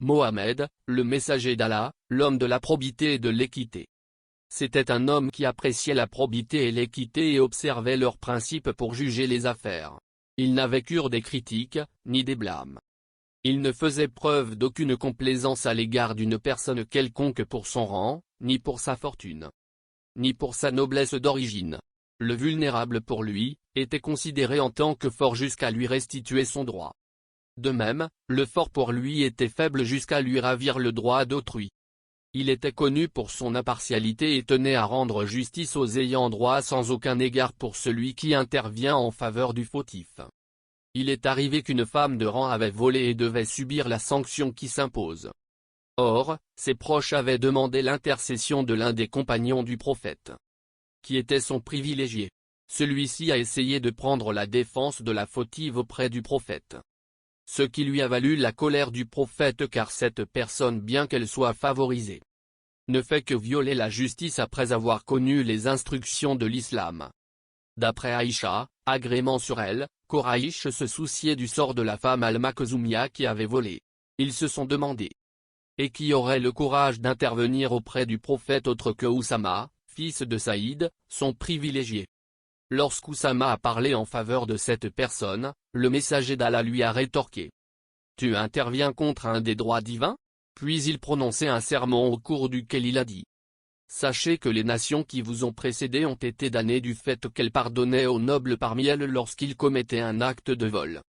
Mohammed, le messager d'Allah, l'homme de la probité et de l'équité. C'était un homme qui appréciait la probité et l'équité et observait leurs principes pour juger les affaires. Il n'avait cure des critiques, ni des blâmes. Il ne faisait preuve d'aucune complaisance à l'égard d'une personne quelconque pour son rang, ni pour sa fortune, ni pour sa noblesse d'origine. Le vulnérable pour lui, était considéré en tant que fort jusqu'à lui restituer son droit. De même, le fort pour lui était faible jusqu'à lui ravir le droit d'autrui. Il était connu pour son impartialité et tenait à rendre justice aux ayants droit sans aucun égard pour celui qui intervient en faveur du fautif. Il est arrivé qu'une femme de rang avait volé et devait subir la sanction qui s'impose. Or, ses proches avaient demandé l'intercession de l'un des compagnons du prophète, qui était son privilégié. Celui-ci a essayé de prendre la défense de la fautive auprès du prophète, ce qui lui a valu la colère du prophète car cette personne, bien qu'elle soit favorisée, ne fait que violer la justice après avoir connu les instructions de l'islam. D'après Aïcha, agrément sur elle, Koraïch se souciait du sort de la femme Al-Makhzoumia qui avait volé. Ils se sont demandé, et qui aurait le courage d'intervenir auprès du prophète autre que Oussama, fils de Saïd, son privilégié. Lorsqu'Oussama a parlé en faveur de cette personne, le messager d'Allah lui a rétorqué: « Tu interviens contre un des droits divins ?» Puis il prononçait un sermon au cours duquel il a dit: « Sachez que les nations qui vous ont précédées ont été damnées du fait qu'elles pardonnaient aux nobles parmi elles lorsqu'ils commettaient un acte de vol.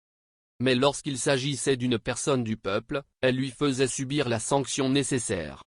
Mais lorsqu'il s'agissait d'une personne du peuple, elles lui faisaient subir la sanction nécessaire.